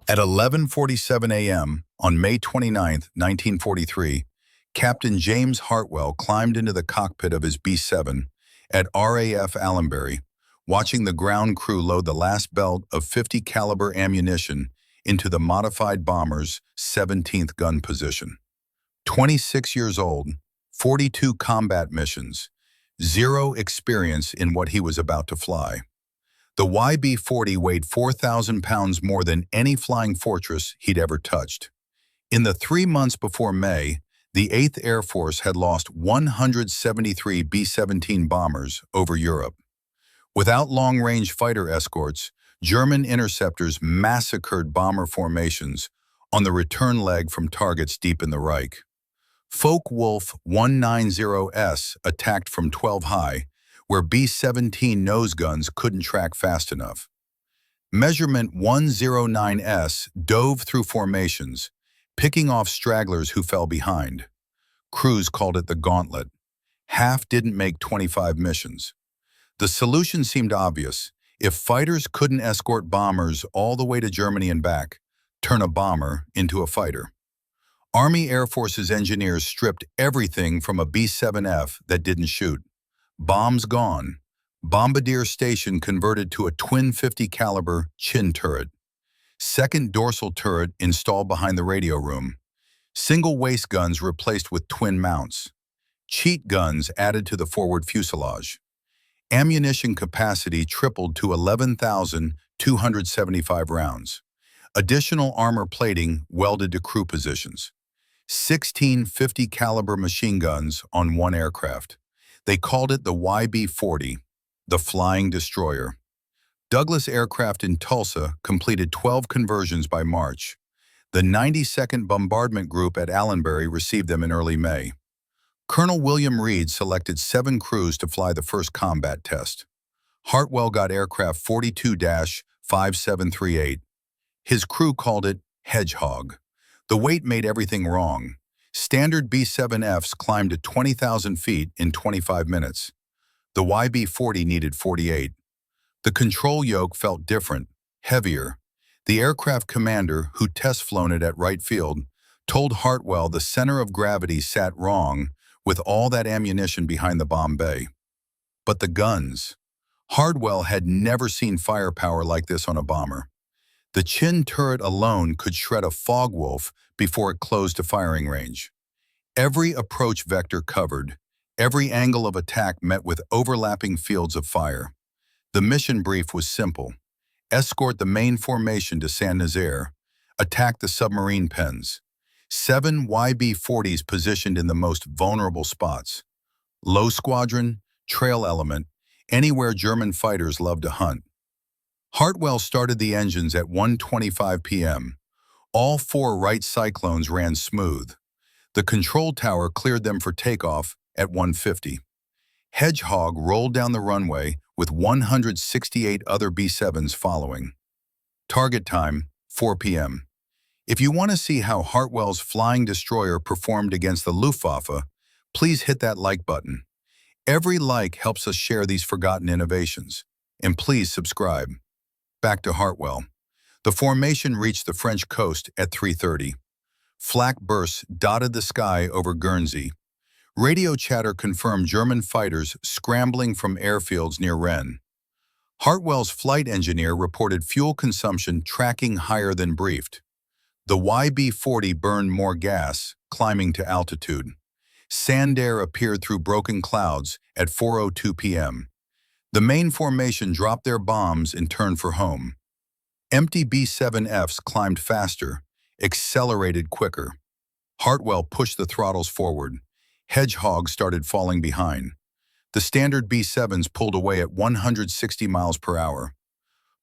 At 11:47 a.m. on May 29, 1943, Captain James Hartwell climbed into the cockpit of his B-7 at RAF Allenbury, watching the ground crew load the last belt of 50 caliber ammunition into the modified bomber's 17th gun position. 26 years old, 42 combat missions, zero experience in what he was about to fly. The YB-40 weighed 4,000 pounds more than any flying fortress he'd ever touched. In the 3 months before May, the 8th Air Force had lost 173 B-17 bombers over Europe. Without long-range fighter escorts, German interceptors massacred bomber formations on the return leg from targets deep in the Reich. Focke-Wulf 190S attacked from 12 high, where B-17 nose guns couldn't track fast enough. Measurement 109S dove through formations, picking off stragglers who fell behind. Crews called it the gauntlet. Half didn't make 25 missions. The solution seemed obvious. If fighters couldn't escort bombers all the way to Germany and back, turn a bomber into a fighter. Army Air Force's engineers stripped everything from a B-7F that didn't shoot. Bombs gone. Bombardier Station converted to a twin 50 caliber chin turret. Second dorsal turret installed behind the radio room. Single waist guns replaced with twin mounts. Cheat guns added to the forward fuselage. Ammunition capacity tripled to 11,275 rounds. Additional armor plating welded to crew positions. 16 50 caliber machine guns on one aircraft. They called it the YB-40, the Flying Destroyer. Douglas Aircraft in Tulsa completed 12 conversions by March. The 92nd Bombardment Group at Allenbury received them in early May. Colonel William Reed selected 7 crews to fly the first combat test. Hartwell got aircraft 42-5738. His crew called it Hedgehog. The weight made everything wrong. Standard B-7Fs climbed to 20,000 feet in 25 minutes. The YB-40 needed 48. The control yoke felt different, heavier. The aircraft commander, who test-flown it at Wright Field, told Hartwell the center of gravity sat wrong with all that ammunition behind the bomb bay. But the guns. Hartwell had never seen firepower like this on a bomber. The chin turret alone could shred a Focke-Wulf before it closed to firing range. Every approach vector covered, every angle of attack met with overlapping fields of fire. The mission brief was simple. Escort the main formation to Saint-Nazaire. Attack the submarine pens. 7 YB-40s positioned in the most vulnerable spots. Low squadron, trail element, anywhere German fighters love to hunt. Hartwell started the engines at 1:25 p.m. All 4 Wright Cyclones ran smooth. The control tower cleared them for takeoff at 1:50. Hedgehog rolled down the runway with 168 other B-7s following. Target time, 4 p.m. If you want to see how Hartwell's Flying Destroyer performed against the Luftwaffe, please hit that like button. Every like helps us share these forgotten innovations. And please subscribe. Back to Hartwell. The formation reached the French coast at 3:30. Flak bursts dotted the sky over Guernsey. Radio chatter confirmed German fighters scrambling from airfields near Rennes. Hartwell's flight engineer reported fuel consumption tracking higher than briefed. The YB-40 burned more gas, climbing to altitude. Sandair appeared through broken clouds at 4:02 p.m. The main formation dropped their bombs and turned for home. Empty B-7Fs climbed faster, accelerated quicker. Hartwell pushed the throttles forward. Hedgehog started falling behind. The standard B-7s pulled away at 160 miles per hour.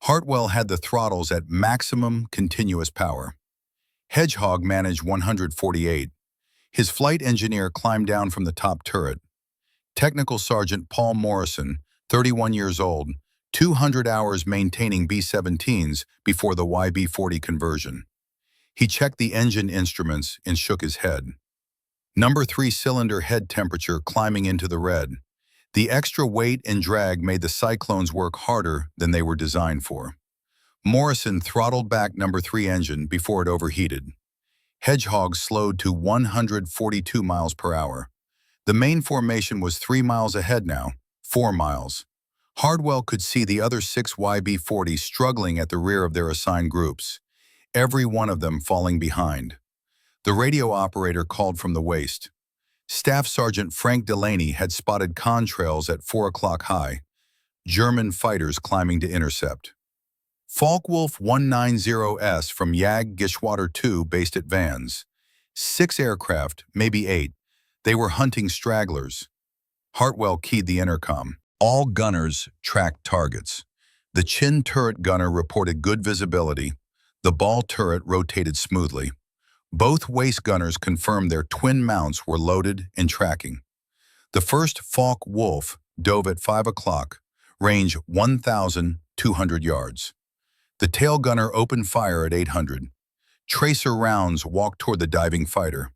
Hartwell had the throttles at maximum continuous power. Hedgehog managed 148. His flight engineer climbed down from the top turret. Technical Sergeant Paul Morrison, 31 years old, 200 hours maintaining B-17s before the YB-40 conversion. He checked the engine instruments and shook his head. Number 3 cylinder head temperature climbing into the red. The extra weight and drag made the Cyclones work harder than they were designed for. Morrison throttled back number 3 engine before it overheated. Hedgehog slowed to 142 miles per hour. The main formation was 3 miles ahead now, 4 miles. Hardwell could see the other 6 YB-40s struggling at the rear of their assigned groups, every one of them falling behind. The radio operator called from the waist. Staff Sergeant Frank Delaney had spotted contrails at 4 o'clock high, German fighters climbing to intercept. Focke-Wulf 190S from Geschwader 2 based at Vannes. 6 aircraft, maybe 8. They were hunting stragglers. Hartwell keyed the intercom. All gunners tracked targets. The chin turret gunner reported good visibility. The ball turret rotated smoothly. Both waist gunners confirmed their twin mounts were loaded and tracking. The first Focke-Wulf dove at 5 o'clock, range 1,200 yards. The tail gunner opened fire at 800. Tracer rounds walked toward the diving fighter.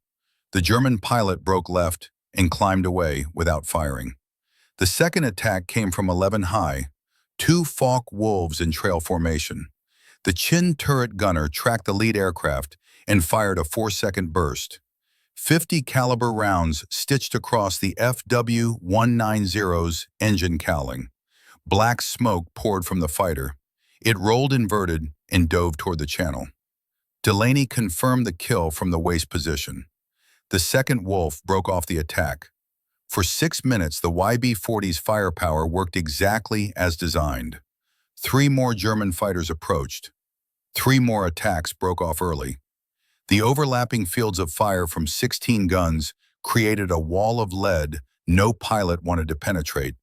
The German pilot broke left and climbed away without firing. The second attack came from 11 high, 2 Focke-Wulfs in trail formation. The chin turret gunner tracked the lead aircraft and fired a 4-second burst. 50 caliber rounds stitched across the FW-190's engine cowling. Black smoke poured from the fighter. It rolled inverted and dove toward the channel. Delaney confirmed the kill from the waist position. The second Wolf broke off the attack. For 6 minutes, the YB-40's firepower worked exactly as designed. 3 more German fighters approached. 3 more attacks broke off early. The overlapping fields of fire from 16 guns created a wall of lead no pilot wanted to penetrate,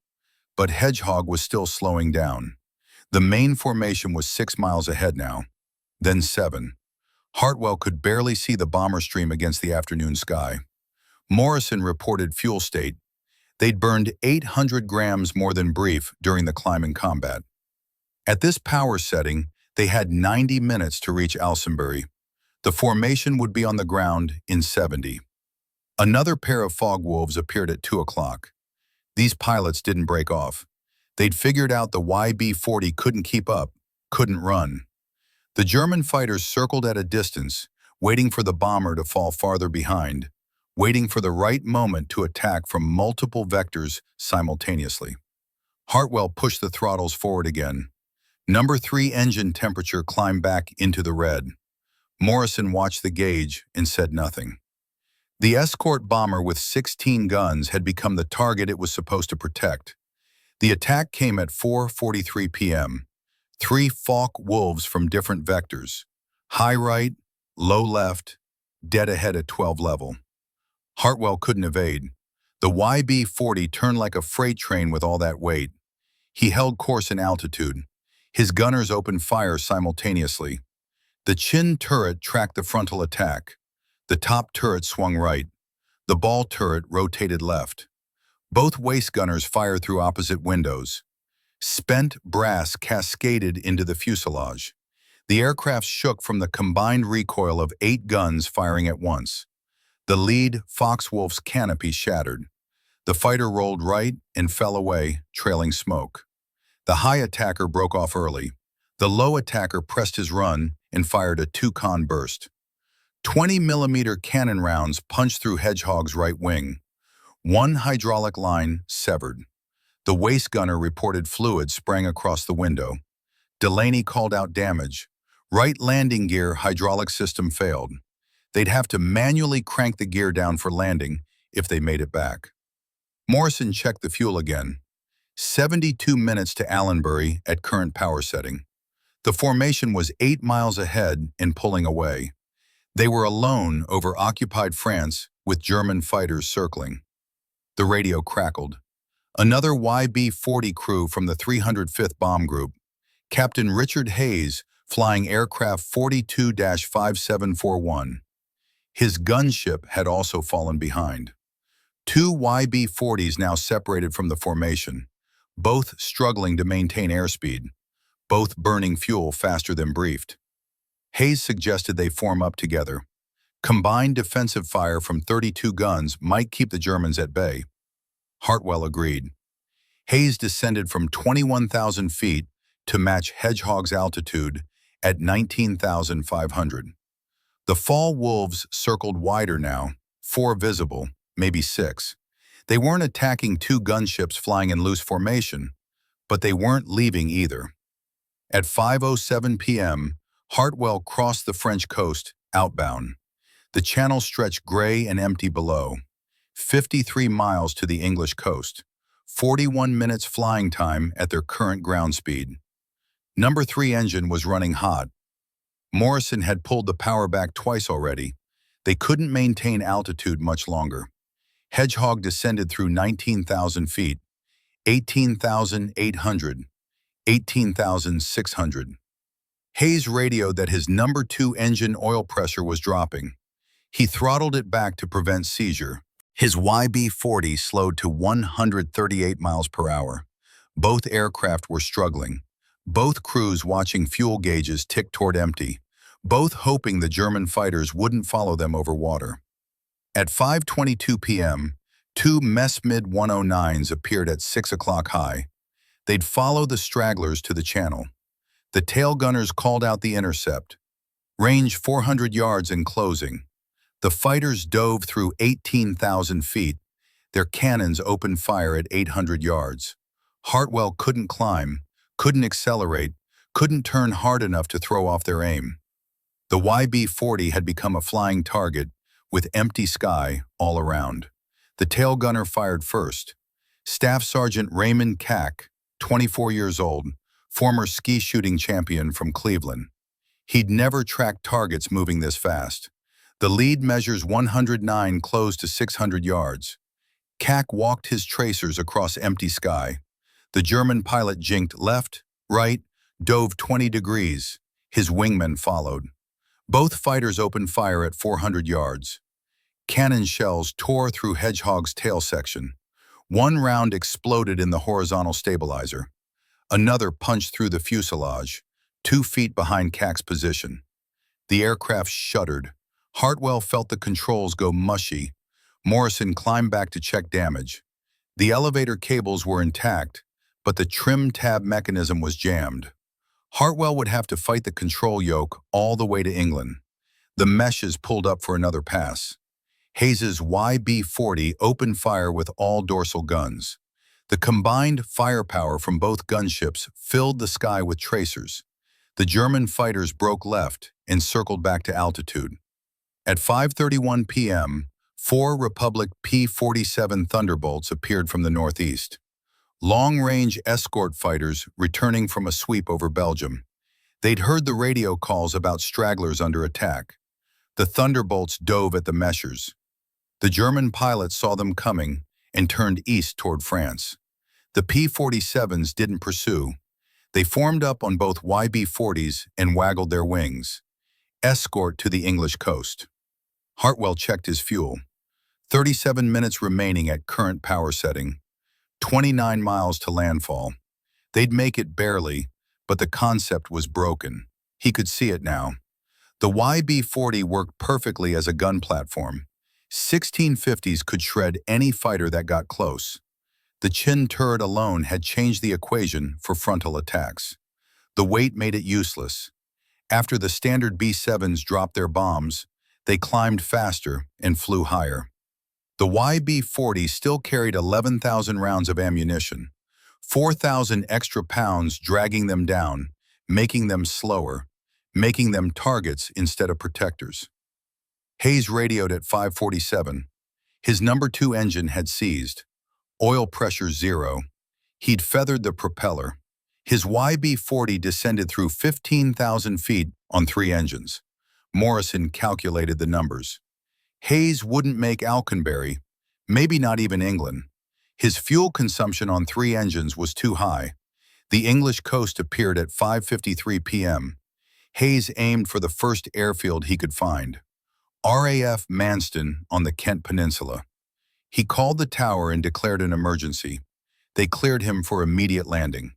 but Hedgehog was still slowing down. The main formation was 6 miles ahead now, then 7. Hartwell could barely see the bomber stream against the afternoon sky. Morrison reported fuel state. They'd burned 800 grams more than brief during the climbing combat. At this power setting, they had 90 minutes to reach Alsenbury. The formation would be on the ground in 70. Another pair of Focke-Wulfs appeared at 2 o'clock. These pilots didn't break off. They'd figured out the YB-40 couldn't keep up, couldn't run. The German fighters circled at a distance, waiting for the bomber to fall farther behind, waiting for the right moment to attack from multiple vectors simultaneously. Hartwell pushed the throttles forward again. Number 3 engine temperature climbed back into the red. Morrison watched the gauge and said nothing. The escort bomber with 16 guns had become the target it was supposed to protect. The attack came at 4:43 p.m. 3 Focke-Wulfs from different vectors. High right, low left, dead ahead at 12 level. Hartwell couldn't evade. The YB-40 turned like a freight train with all that weight. He held course in altitude. His gunners opened fire simultaneously. The chin turret tracked the frontal attack. The top turret swung right. The ball turret rotated left. Both waist gunners fired through opposite windows. Spent brass cascaded into the fuselage. The aircraft shook from the combined recoil of 8 guns firing at once. The lead Focke-Wulf's canopy shattered. The fighter rolled right and fell away, trailing smoke. The high attacker broke off early. The low attacker pressed his run and fired a 2-con burst. 20mm cannon rounds punched through Hedgehog's right wing. 1 hydraulic line severed. The waist gunner reported fluid sprang across the window. Delaney called out damage. Right landing gear hydraulic system failed. They'd have to manually crank the gear down for landing if they made it back. Morrison checked the fuel again. 72 minutes to Allenbury at current power setting. The formation was 8 miles ahead and pulling away. They were alone over occupied France with German fighters circling. The radio crackled. Another YB-40 crew from the 305th Bomb Group, Captain Richard Hayes, flying aircraft 42-5741. His gunship had also fallen behind. 2 YB-40s now separated from the formation, both struggling to maintain airspeed, both burning fuel faster than briefed. Hayes suggested they form up together. Combined defensive fire from 32 guns might keep the Germans at bay. Hartwell agreed. Hayes descended from 21,000 feet to match Hedgehog's altitude at 19,500. The fall wolves circled wider now, 4 visible, maybe 6. They weren't attacking 2 gunships flying in loose formation, but they weren't leaving either. At 5:07 p.m., Hartwell crossed the French coast, outbound. The channel stretched gray and empty below, 53 miles to the English coast, 41 minutes flying time at their current ground speed. Number 3 engine was running hot. Morrison had pulled the power back twice already. They couldn't maintain altitude much longer. Hedgehog descended through 19,000 feet, 18,800, 18,600. Hayes radioed that his number 2 engine oil pressure was dropping. He throttled it back to prevent seizure. His YB-40 slowed to 138 miles per hour. Both aircraft were struggling. Both crews watching fuel gauges tick toward empty. Both hoping the German fighters wouldn't follow them over water. At 5:22 p.m., 2 Messmid 109s appeared at 6 o'clock high. They'd follow the stragglers to the channel. The tail gunners called out the intercept. Range 400 yards in closing. The fighters dove through 18,000 feet. Their cannons opened fire at 800 yards. Hartwell couldn't climb, couldn't accelerate, couldn't turn hard enough to throw off their aim. The YB-40 had become a flying target, with empty sky all around. The tail gunner fired first. Staff Sergeant Raymond Cack, 24 years old, former ski shooting champion from Cleveland. He'd never tracked targets moving this fast. The lead measures 109 close to 600 yards. Cack walked his tracers across empty sky. The German pilot jinked left, right, dove 20 degrees. His wingmen followed. Both fighters opened fire at 400 yards. Cannon shells tore through Hedgehog's tail section. One round exploded in the horizontal stabilizer. Another punched through the fuselage, 2 feet behind Cack's position. The aircraft shuddered. Hartwell felt the controls go mushy. Morrison climbed back to check damage. The elevator cables were intact, but the trim tab mechanism was jammed. Hartwell would have to fight the control yoke all the way to England. The meshes pulled up for another pass. Hayes's YB-40 opened fire with all dorsal guns. The combined firepower from both gunships filled the sky with tracers. The German fighters broke left and circled back to altitude. At 5:31 p.m., 4 Republic P-47 Thunderbolts appeared from the northeast. Long-range escort fighters returning from a sweep over Belgium. They'd heard the radio calls about stragglers under attack. The Thunderbolts dove at the meshers. The German pilots saw them coming and turned east toward France. The P-47s didn't pursue. They formed up on both YB-40s and waggled their wings. Escort to the English coast. Hartwell checked his fuel. 37 minutes remaining at current power setting. 29 miles to landfall. They'd make it barely, but the concept was broken. He could see it now. The YB-40 worked perfectly as a gun platform. 1650s could shred any fighter that got close. The chin turret alone had changed the equation for frontal attacks. The weight made it useless. After the standard B-7s dropped their bombs, they climbed faster and flew higher. The YB-40 still carried 11,000 rounds of ammunition, 4,000 extra pounds dragging them down, making them slower, making them targets instead of protectors. Hayes radioed at 5:47. His number 2 engine had seized. Oil pressure 0. He'd feathered the propeller. His YB-40 descended through 15,000 feet on 3 engines. Morrison calculated the numbers. Hayes wouldn't make Alconbury, maybe not even England. His fuel consumption on 3 engines was too high. The English coast appeared at 5:53 p.m. Hayes aimed for the first airfield he could find. RAF Manston on the Kent Peninsula. He called the tower and declared an emergency. They cleared him for immediate landing.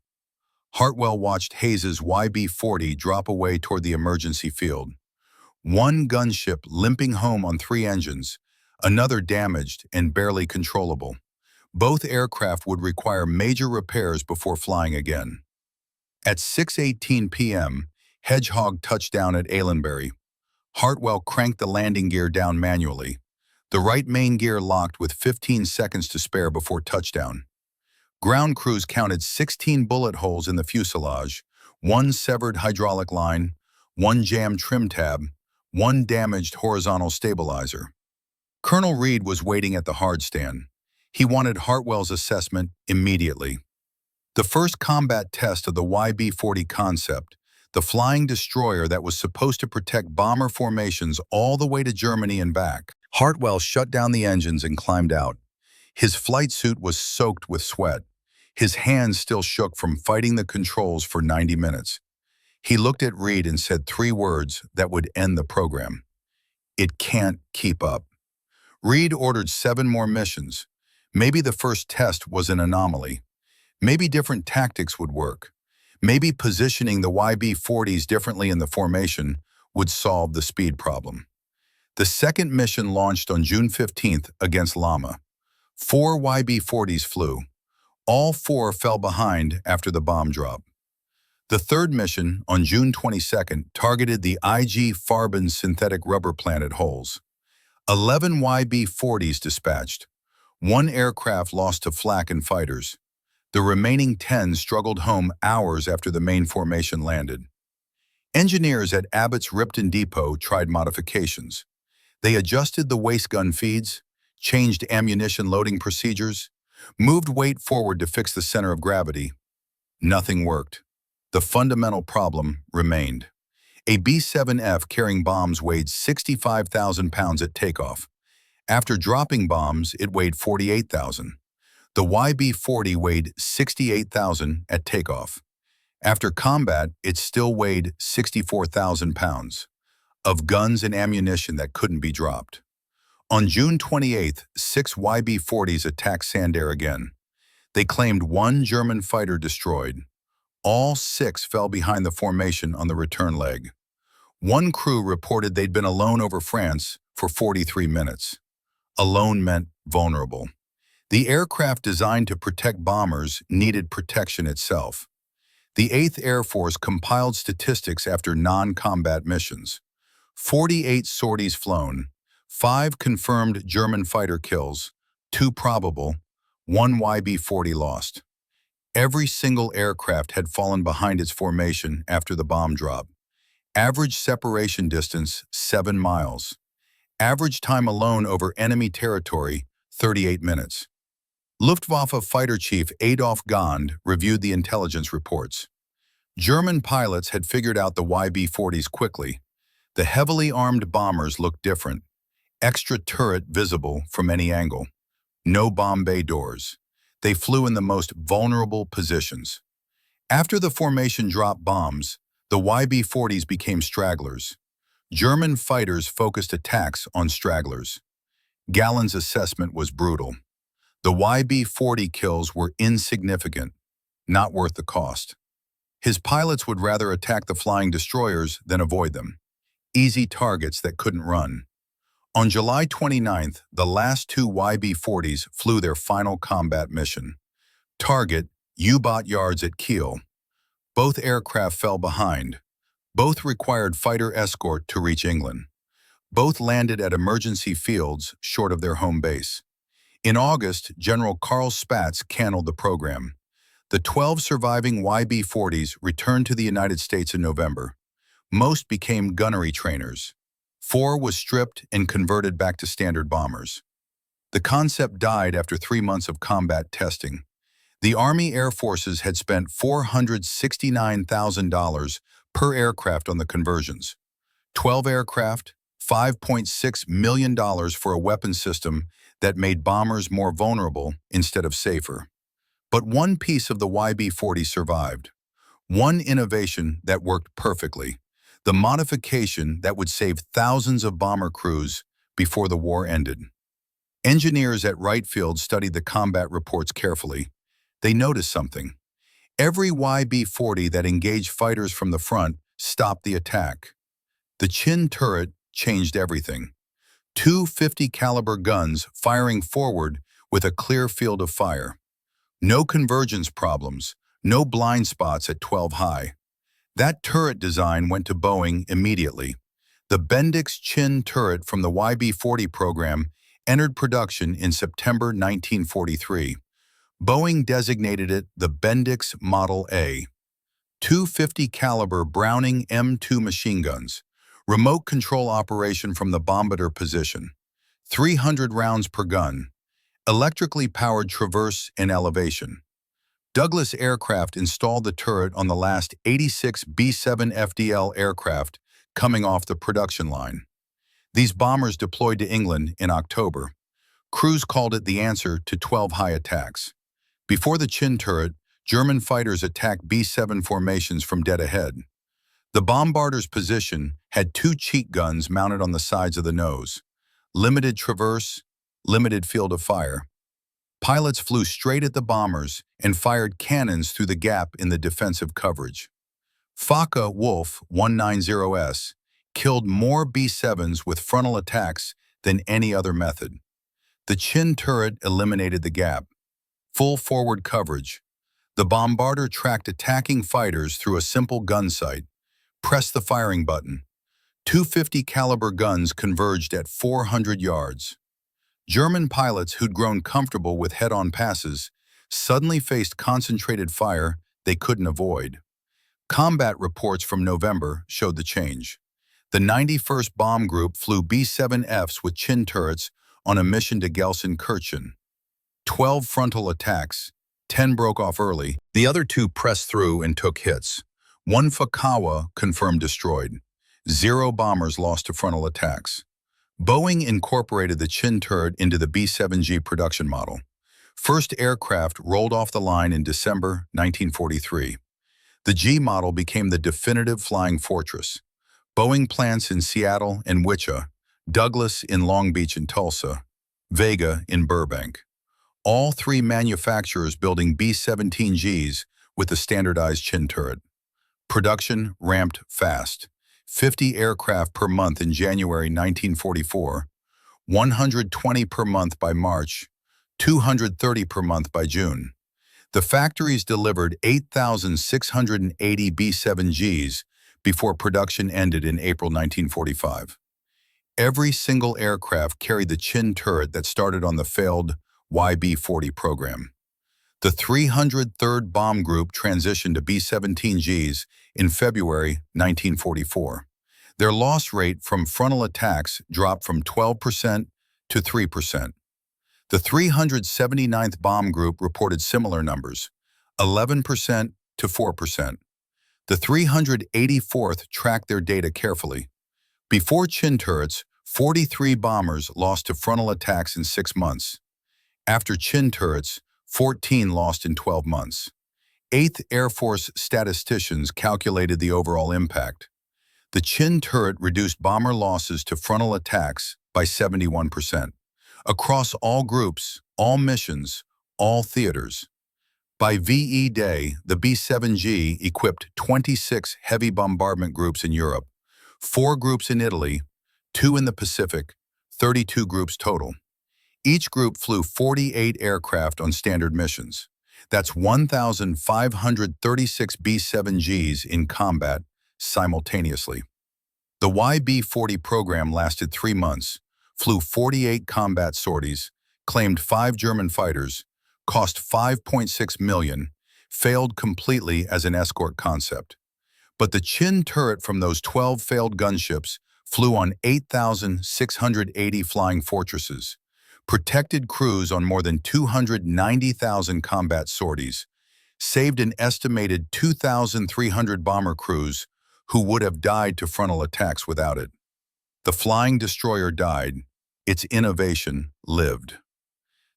Hartwell watched Hayes's YB-40 drop away toward the emergency field. 1 gunship limping home on 3 engines, another damaged and barely controllable. Both aircraft would require major repairs before flying again. At 6:18 p.m., Hedgehog touchdown at Ailenbury. Hartwell cranked the landing gear down manually. The right main gear locked with 15 seconds to spare before touchdown. Ground crews counted 16 bullet holes in the fuselage, 1 severed hydraulic line, 1 jammed trim tab, 1 damaged horizontal stabilizer. Colonel Reed was waiting at the hardstand. He wanted Hartwell's assessment immediately. The first combat test of the YB-40 concept, the flying destroyer that was supposed to protect bomber formations all the way to Germany and back. Hartwell shut down the engines and climbed out. His flight suit was soaked with sweat. His hands still shook from fighting the controls for 90 minutes. He looked at Reed and said 3 words that would end the program. "It can't keep up." Reed ordered 7 more missions. Maybe the first test was an anomaly. Maybe different tactics would work. Maybe positioning the YB-40s differently in the formation would solve the speed problem. The second mission launched on June 15th against Lama. 4 YB-40s flew. All 4 fell behind after the bomb drop. The third mission, on June 22nd, targeted the IG Farben synthetic rubber plant at Holes. 11 YB-40s dispatched. 1 aircraft lost to flak and fighters. The remaining 10 struggled home hours after the main formation landed. Engineers at Abbott's Ripton Depot tried modifications. They adjusted the waste gun feeds, changed ammunition loading procedures, moved weight forward to fix the center of gravity. Nothing worked. The fundamental problem remained. A B-7F carrying bombs weighed 65,000 pounds at takeoff. After dropping bombs, it weighed 48,000. The YB-40 weighed 68,000 at takeoff. After combat, it still weighed 64,000 pounds of guns and ammunition that couldn't be dropped. On June 28th, 6 YB-40s attacked Sandaire again. They claimed 1 German fighter destroyed. All 6 fell behind the formation on the return leg. 1 crew reported they'd been alone over France for 43 minutes. Alone meant vulnerable. The aircraft designed to protect bombers needed protection itself. The 8th Air Force compiled statistics after non-combat missions. 48 sorties flown, 5 confirmed German fighter kills, 2 probable, 1 YB-40 lost. Every single aircraft had fallen behind its formation after the bomb drop. Average separation distance, 7 miles. Average time alone over enemy territory, 38 minutes. Luftwaffe Fighter Chief Adolf Gond reviewed the intelligence reports. German pilots had figured out the YB-40s quickly. The heavily armed bombers looked different. Extra turret visible from any angle. No bomb bay doors. They flew in the most vulnerable positions. After the formation dropped bombs, the YB-40s became stragglers. German fighters focused attacks on stragglers. Gallen's assessment was brutal. The YB-40 kills were insignificant, not worth the cost. His pilots would rather attack the flying destroyers than avoid them. Easy targets that couldn't run. On July 29th, the last 2 YB-40s flew their final combat mission. Target, U-boat yards at Kiel. Both aircraft fell behind. Both required fighter escort to reach England. Both landed at emergency fields short of their home base. In August, General Karl Spaatz canceled the program. The 12 surviving YB-40s returned to the United States in November. Most became gunnery trainers. 4 was stripped and converted back to standard bombers. The concept died after 3 months of combat testing. The Army Air Forces had spent $469,000 per aircraft on the conversions. 12 aircraft, $5.6 million for a weapon system that made bombers more vulnerable instead of safer. But one piece of the YB-40 survived. One innovation that worked perfectly. The modification that would save thousands of bomber crews before the war ended. Engineers at Wright Field studied the combat reports carefully. They noticed something. Every YB-40 that engaged fighters from the front stopped the attack. The chin turret changed everything. 2 50 caliber guns firing forward with a clear field of fire. No convergence problems, no blind spots at 12 high. That turret design went to Boeing immediately. The Bendix Chin turret from the YB-40 program entered production in September 1943. Boeing designated it the Bendix Model A. 250 caliber Browning M2 machine guns, remote control operation from the bombardier position, 300 rounds per gun, electrically powered traverse and elevation. Douglas Aircraft installed the turret on the last 86 B-7 FDL aircraft coming off the production line. These bombers deployed to England in October. Crews called it the answer to 12 high attacks. Before the Chin turret, German fighters attacked B-7 formations from dead ahead. The bombardier's position had two cheek guns mounted on the sides of the nose. Limited traverse, limited field of fire. Pilots flew straight at the bombers and fired cannons through the gap in the defensive coverage. Focke-Wulf 190S killed more B-7s with frontal attacks than any other method. The Chin turret eliminated the gap. Full forward coverage. The bombardier tracked attacking fighters through a simple gun sight. Press the firing button. 250 caliber guns converged at 400 yards. German pilots who'd grown comfortable with head-on passes suddenly faced concentrated fire they couldn't avoid. Combat reports from November showed the change. The 91st Bomb Group flew B-7Fs with Chin turrets on a mission to Gelsenkirchen. 12 frontal attacks, 10 broke off early. The other two pressed through and took hits. One Focke confirmed destroyed. 0 bombers lost to frontal attacks. Boeing incorporated the Chin turret into the B-7G production model. First aircraft rolled off the line in December 1943. The G model became the definitive flying fortress. Boeing plants in Seattle and Wichita, Douglas in Long Beach and Tulsa, Vega in Burbank. All three manufacturers building B-17Gs with the standardized Chin turret. Production ramped fast. 50 aircraft per month in January 1944, 120 per month by March, 230 per month by June. The factories delivered 8,680 B-7Gs before production ended in April 1945. Every single aircraft carried the Chin turret that started on the failed YB-40 program. The 303rd Bomb Group transitioned to B-17Gs in February 1944. Their loss rate from frontal attacks dropped from 12% to 3%. The 379th Bomb Group reported similar numbers, 11% to 4%. The 384th tracked their data carefully. Before Chin turrets, 43 bombers lost to frontal attacks in 6 months. After Chin turrets, 14 lost in 12 months. 8th Air Force statisticians calculated the overall impact. The Chin turret reduced bomber losses to frontal attacks by 71%. Across all groups, all missions, all theaters. By VE Day, the B-7G equipped 26 heavy bombardment groups in Europe, 4 groups in Italy, 2 in the Pacific, 32 groups total. Each group flew 48 aircraft on standard missions. That's 1,536 B-7Gs in combat simultaneously. The YB-40 program lasted 3 months, flew 48 combat sorties, claimed 5 German fighters, cost $5.6 million, failed completely as an escort concept. But the Chin turret from those 12 failed gunships flew on 8,680 flying fortresses, protected crews on more than 290,000 combat sorties, saved an estimated 2,300 bomber crews who would have died to frontal attacks without it. The flying destroyer died. Its innovation lived.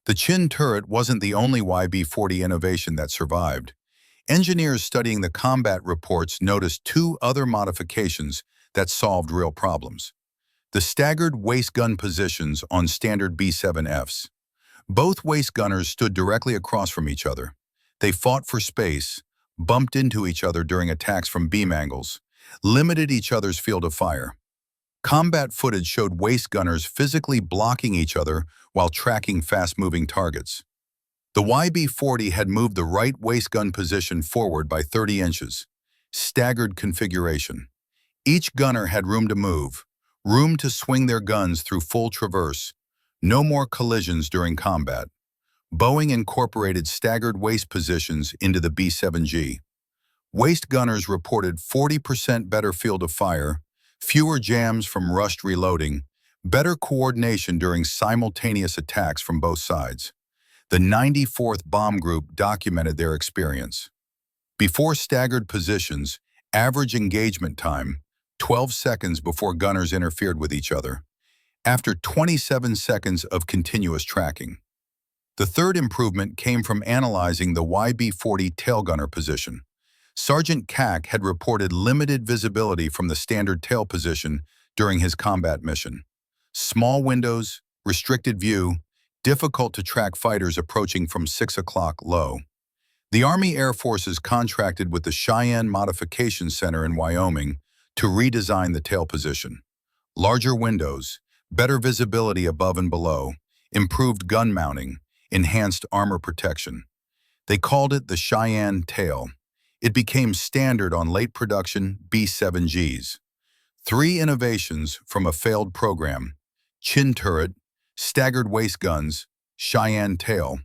The Chin turret wasn't the only YB-40 innovation that survived. Engineers studying the combat reports noticed 2 other modifications that solved real problems. The staggered waist gun positions on standard B-7Fs. Both waist gunners stood directly across from each other. They fought for space, bumped into each other during attacks from beam angles, limited each other's field of fire. Combat footage showed waist gunners physically blocking each other while tracking fast-moving targets. The YB-40 had moved the right waist gun position forward by 30 inches. Staggered configuration. Each gunner had room to move, room to swing their guns through full traverse. No more collisions during combat. Boeing incorporated staggered waist positions into the B-7G. Waist gunners reported 40% better field of fire, fewer jams from rushed reloading, better coordination during simultaneous attacks from both sides. The 94th Bomb Group documented their experience. Before staggered positions, average engagement time, 12 seconds before gunners interfered with each other. After 27 seconds of continuous tracking. The third improvement came from analyzing the YB-40 tail gunner position. Sergeant Cack had reported limited visibility from the standard tail position during his combat mission. Small windows, restricted view, difficult to track fighters approaching from 6 o'clock low. The Army Air Forces contracted with the Cheyenne Modification Center in Wyoming to redesign the tail position. Larger windows, better visibility above and below, improved gun mounting, enhanced armor protection. They called it the Cheyenne tail. It became standard on late production B-7Gs. 3 innovations from a failed program: chin turret, staggered waist guns, Cheyenne tail,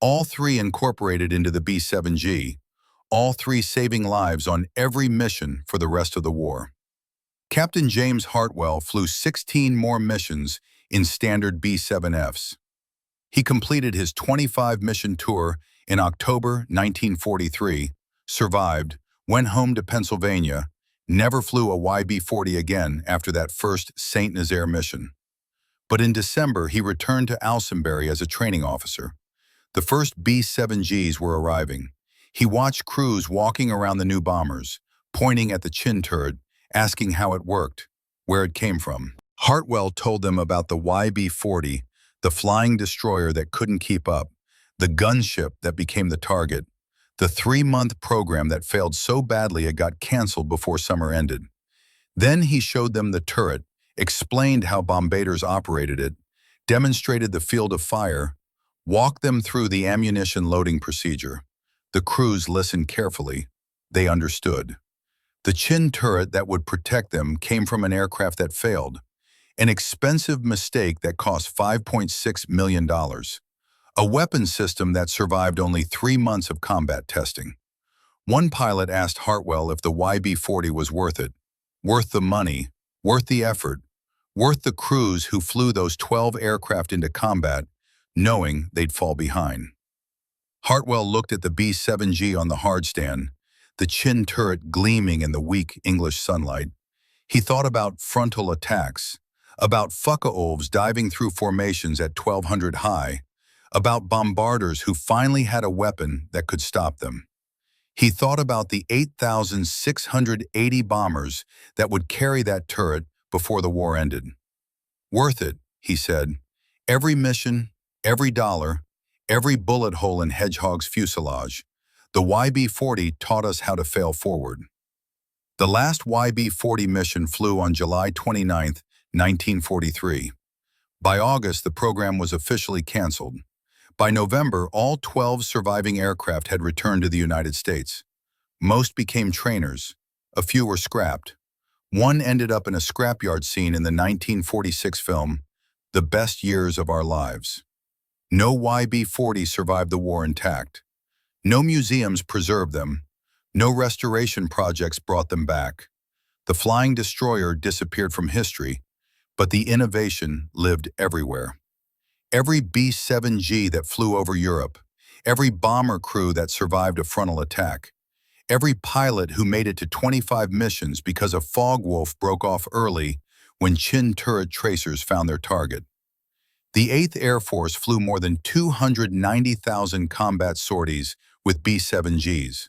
all 3 incorporated into the B-7G, all 3 saving lives on every mission for the rest of the war. Captain James Hartwell flew 16 more missions in standard B-7Fs. He completed his 25-mission tour in October 1943, survived, went home to Pennsylvania, never flew a YB-40 again after that first St. Nazaire mission. But in December, he returned to Alsenbury as a training officer. The first B-7Gs were arriving. He watched crews walking around the new bombers, pointing at the chin turret, asking how it worked, where it came from. Hartwell told them about the YB-40, the flying destroyer that couldn't keep up, the gunship that became the target, the 3-month program that failed so badly it got canceled before summer ended. Then he showed them the turret, explained how bombarders operated it, demonstrated the field of fire, walked them through the ammunition loading procedure. The crews listened carefully. They understood. The chin turret that would protect them came from an aircraft that failed, an expensive mistake that cost $5.6 million. A weapon system that survived only 3 months of combat testing. One pilot asked Hartwell if the YB-40 was worth it, worth the money, worth the effort, worth the crews who flew those 12 aircraft into combat, knowing they'd fall behind. Hartwell looked at the B-7G on the hardstand, the chin turret gleaming in the weak English sunlight. He thought about frontal attacks, about Focke-Wulfs diving through formations at 1,200 high, about bombarders who finally had a weapon that could stop them. He thought about the 8,680 bombers that would carry that turret before the war ended. Worth it, he said. Every mission, every dollar, every bullet hole in Hedgehog's fuselage. The YB-40 taught us how to fail forward. The last YB-40 mission flew on July 29, 1943. By August, the program was officially canceled. By November, all 12 surviving aircraft had returned to the United States. Most became trainers. A few were scrapped. One ended up in a scrapyard scene in the 1946 film, The Best Years of Our Lives. No YB-40 survived the war intact. No museums preserved them. No restoration projects brought them back. The flying destroyer disappeared from history, but the innovation lived everywhere. Every B-7G that flew over Europe, every bomber crew that survived a frontal attack, every pilot who made it to 25 missions because a Focke-Wulf broke off early when chin turret tracers found their target. The 8th Air Force flew more than 290,000 combat sorties with B-7Gs.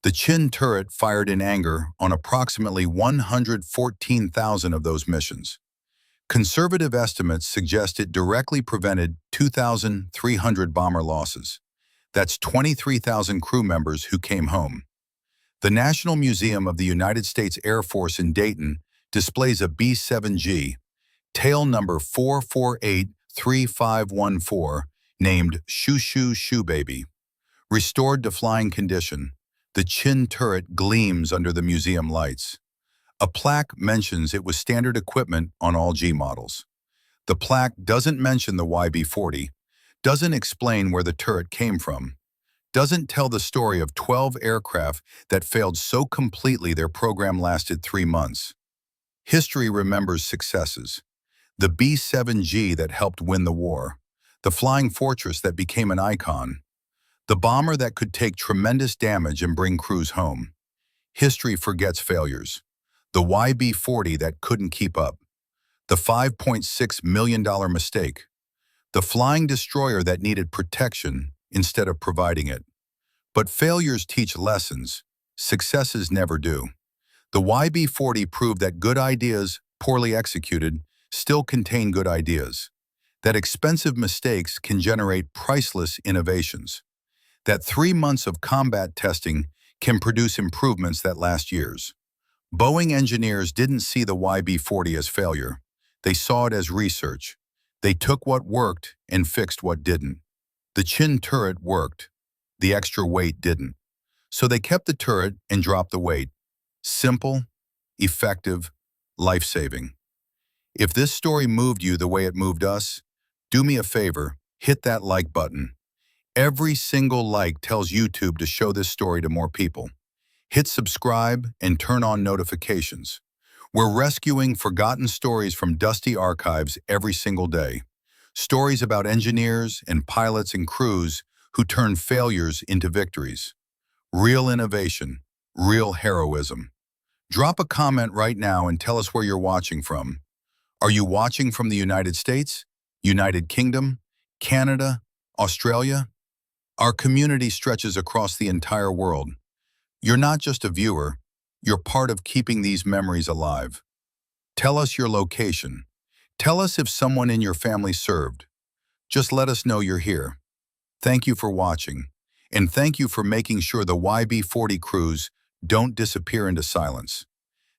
The chin turret fired in anger on approximately 114,000 of those missions. Conservative estimates suggest it directly prevented 2,300 bomber losses. That's 23,000 crew members who came home. The National Museum of the United States Air Force in Dayton displays a B-7G, tail number 4483514, named Shoo Shoo Shoo Baby. Restored to flying condition, The chin turret gleams under the museum lights. A plaque mentions it was standard equipment on all G models. The plaque doesn't mention the YB-40, doesn't explain where the turret came from, doesn't tell the story of 12 aircraft that failed so completely their program lasted 3 months. History remembers successes. The B-7G that helped win the war, the flying fortress that became an icon, the bomber that could take tremendous damage and bring crews home. History forgets failures. The YB-40 that couldn't keep up, the $5.6 million mistake, the flying destroyer that needed protection instead of providing it. But failures teach lessons. Successes never do. The YB-40 proved that good ideas, poorly executed, still contain good ideas. That expensive mistakes can generate priceless innovations. That 3 months of combat testing can produce improvements that last years. Boeing engineers didn't see the YB-40 as failure. They saw it as research. They took what worked and fixed what didn't. The chin turret worked. The extra weight didn't. So they kept the turret and dropped the weight. Simple, effective, life-saving. If this story moved you the way it moved us, do me a favor, hit that like button. Every single like tells YouTube to show this story to more people. Hit subscribe and turn on notifications. We're rescuing forgotten stories from dusty archives every single day. Stories about engineers and pilots and crews who turned failures into victories. Real innovation, real heroism. Drop a comment right now and tell us where you're watching from. Are you watching from the United States, United Kingdom, Canada, Australia? Our community stretches across the entire world. You're not just a viewer, you're part of keeping these memories alive. Tell us your location. Tell us if someone in your family served. Just let us know you're here. Thank you for watching, and thank you for making sure the YB-40 crews don't disappear into silence.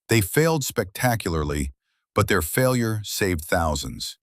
They failed spectacularly, but their failure saved thousands.